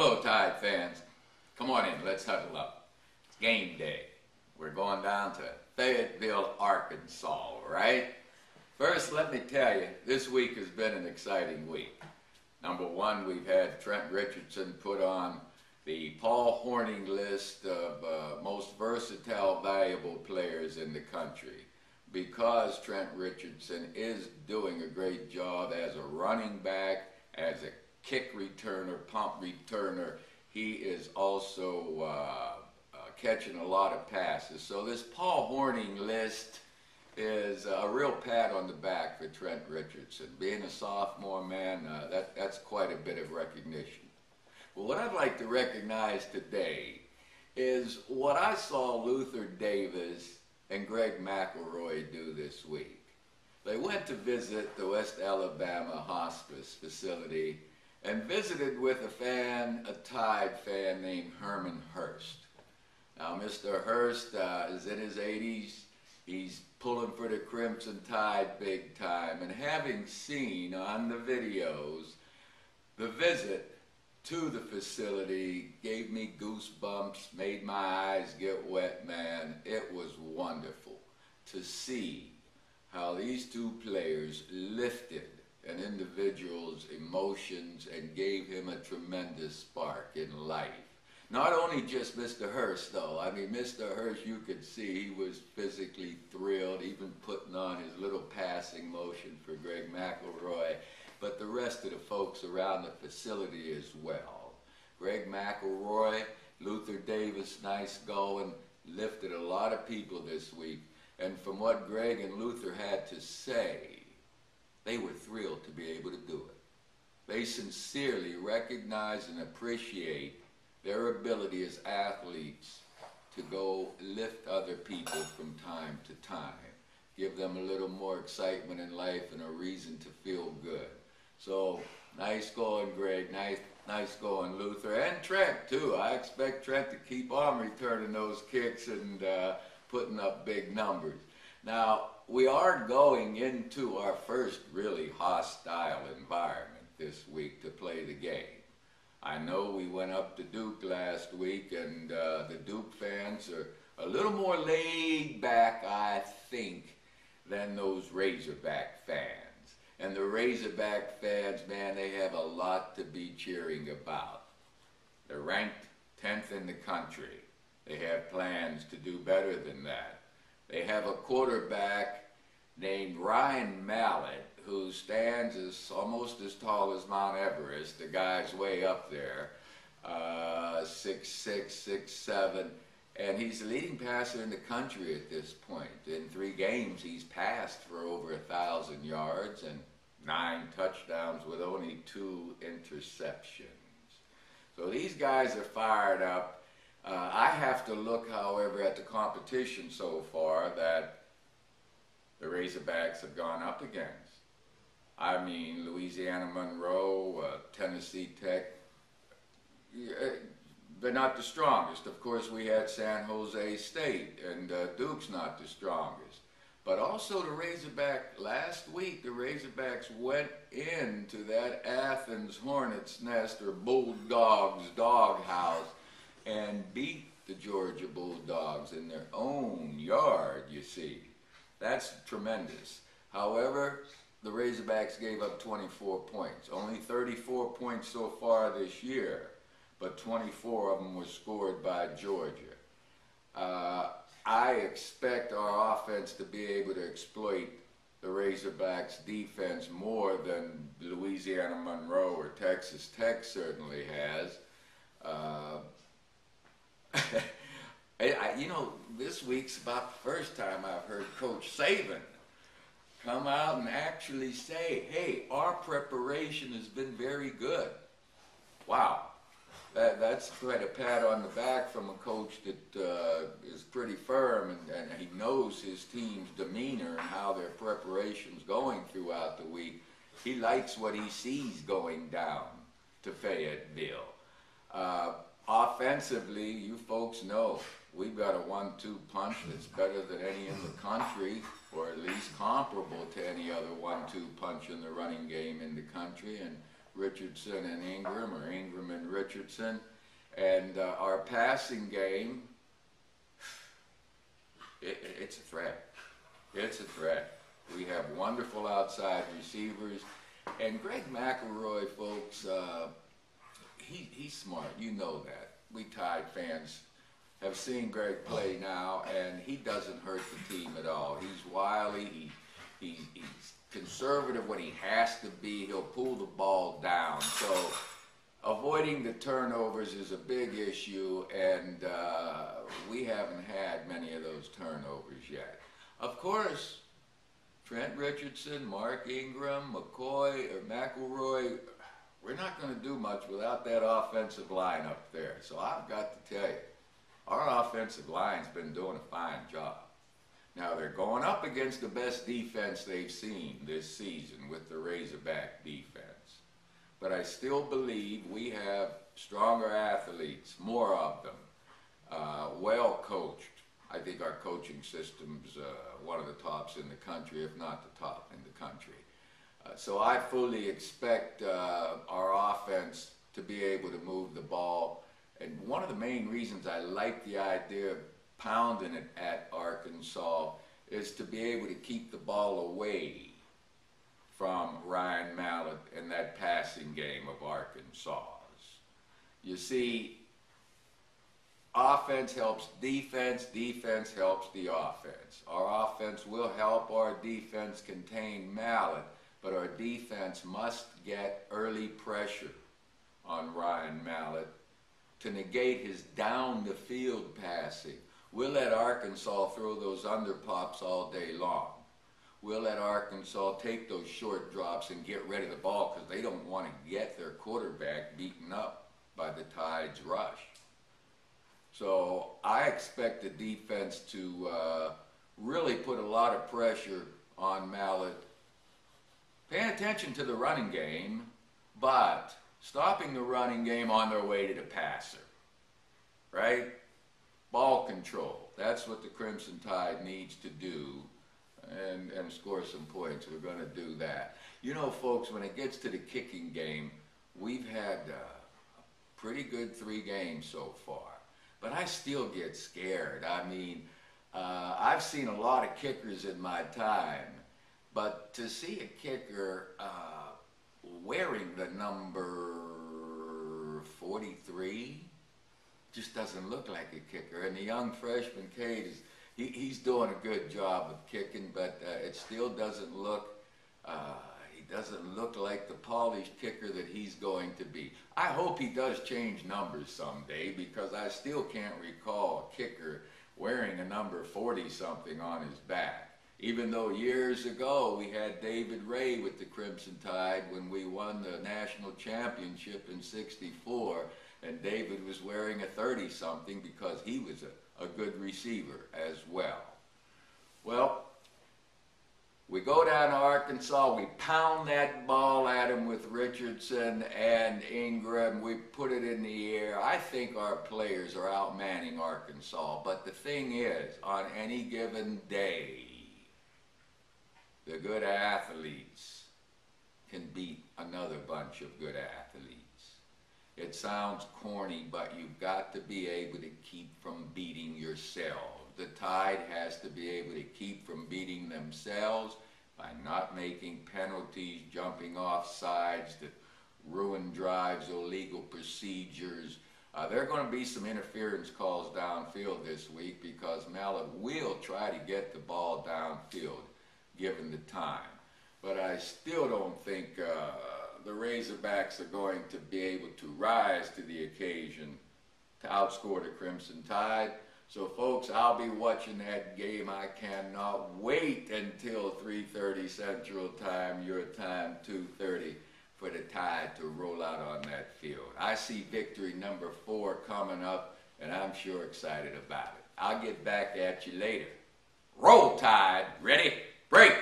Hello, Tide fans. Come on in, let's huddle up. It's game day. We're going down to Fayetteville, Arkansas, right? First, let me tell you, this week has been an exciting week. Number one, we've had Trent Richardson put on the Paul Hornung list of most versatile, valuable players in the country. Because Trent Richardson is doing a great job as a running back, as a kick returner, pump returner, he is also catching a lot of passes. So this Paul Hornung list is a real pat on the back for Trent Richardson. Being a sophomore, man, that's quite a bit of recognition. Well, what I'd like to recognize today is what I saw Luther Davis and Greg McElroy do this week. They went to visit the West Alabama hospice facility and visited with a Tide fan named Herman Hurst. Now, Mr. Hurst is in his 80s. He's pulling for the Crimson Tide big time. And having seen on the videos the visit to the facility gave me goosebumps, made my eyes get wet, man. It was wonderful to see how these two players lifted an individual's emotions and gave him a tremendous spark in life. Not only just Mr. Hurst, though. I mean, Mr. Hurst, you could see he was physically thrilled, even putting on his little passing motion for Greg McElroy, but the rest of the folks around the facility as well. Greg McElroy, Luther Davis, nice going, lifted a lot of people this week. And from what Greg and Luther had to say, they were thrilled to be able to do it. They sincerely recognize and appreciate their ability as athletes to go lift other people from time to time. Give them a little more excitement in life and a reason to feel good. So, nice going, Greg. Nice going, Luther. And Trent, too. I expect Trent to keep on returning those kicks and putting up big numbers. Now, we are going into our first really hostile environment this week to play the game. I know we went up to Duke last week, and the Duke fans are a little more laid back, I think, than those Razorback fans. And the Razorback fans, man, they have a lot to be cheering about. They're ranked 10th in the country. They have plans to do better than that. They have a quarterback named Ryan Mallett who stands as almost as tall as Mount Everest. The guy's way up there, 6'6", 6'7", and he's the leading passer in the country at this point. In 3 games, he's passed for over 1,000 yards and 9 touchdowns with only 2 interceptions. So these guys are fired up. I have to look, however, at the competition so far that the Razorbacks have gone up against. I mean, Louisiana Monroe, Tennessee Tech, they're not the strongest. Of course, we had San Jose State, and Duke's not the strongest. But also the Razorback, last week, the Razorbacks went into that Athens Hornets' Nest, or Bulldogs' doghouse, and beat the Georgia Bulldogs in their own yard, you see. That's tremendous. However, the Razorbacks gave up 24 points. Only 34 points so far this year, but 24 of them were scored by Georgia. I expect our offense to be able to exploit the Razorbacks' defense more than Louisiana Monroe or Texas Tech certainly has. You know, this week's about the first time I've heard Coach Saban come out and actually say, hey, our preparation has been very good. Wow. That's quite a pat on the back from a coach that is pretty firm and he knows his team's demeanor and how their preparation's going throughout the week. He likes what he sees going down to Fayetteville. Offensively, you folks know we've got a 1-2 punch that's better than any in the country, or at least comparable to any other 1-2 punch in the running game in the country. And Richardson and Ingram, or Ingram and Richardson. And our passing game, it's a threat. It's a threat. We have wonderful outside receivers. And Greg McElroy, folks, he's smart. You know that. We Tide fans have seen Greg play now, and he doesn't hurt the team at all. He's wily. He's conservative when he has to be. He'll pull the ball down. So avoiding the turnovers is a big issue, and we haven't had many of those turnovers yet. Of course, Trent Richardson, Mark Ingram, McElroy, we're not going to do much without that offensive line up there. So I've got to tell you, our offensive line's been doing a fine job. Now, they're going up against the best defense they've seen this season with the Razorback defense. But I still believe we have stronger athletes, more of them, well coached. I think our coaching system's one of the tops in the country, if not the top in the country. So I fully expect our offense to be able to move the ball. And one of the main reasons I like the idea of pounding it at Arkansas is to be able to keep the ball away from Ryan Mallett and that passing game of Arkansas's. You see, offense helps defense, defense helps the offense. Our offense will help our defense contain Mallett, but our defense must get early pressure on Ryan Mallett to negate his down-the-field passing. We'll let Arkansas throw those underpops all day long. We'll let Arkansas take those short drops and get rid of the ball because they don't want to get their quarterback beaten up by the Tide's rush. So I expect the defense to really put a lot of pressure on Mallett, paying attention to the running game, but stopping the running game on their way to the passer, right? Ball control. That's what the Crimson Tide needs to do and score some points. We're going to do that. You know, folks, when it gets to the kicking game, we've had a pretty good 3 games so far. But I still get scared. I mean, I've seen a lot of kickers in my time, but to see a kicker wearing the number 43 just doesn't look like a kicker. And the young freshman, Cade, he's doing a good job of kicking, but it still doesn't look, he doesn't look like the polished kicker that he's going to be. I hope he does change numbers someday, because I still can't recall a kicker wearing a number 40-something on his back. Even though years ago we had David Ray with the Crimson Tide when we won the national championship in '64, and David was wearing a 30-something because he was a good receiver as well. Well, we go down to Arkansas, we pound that ball at him with Richardson and Ingram, we put it in the air. I think our players are outmanning Arkansas, but the thing is, on any given day, the good athletes can beat another bunch of good athletes. It sounds corny, but you've got to be able to keep from beating yourself. The Tide has to be able to keep from beating themselves by not making penalties, jumping off sides that ruin drives, illegal procedures. There are going to be some interference calls downfield this week because Mallett will try to get the ball downfield given the time. But I still don't think the Razorbacks are going to be able to rise to the occasion to outscore the Crimson Tide. So folks, I'll be watching that game. I cannot wait until 3:30 Central Time, your time, 2:30, for the Tide to roll out on that field. I see victory number 4 coming up, and I'm sure excited about it. I'll get back at you later. Roll Tide. Ready? Break!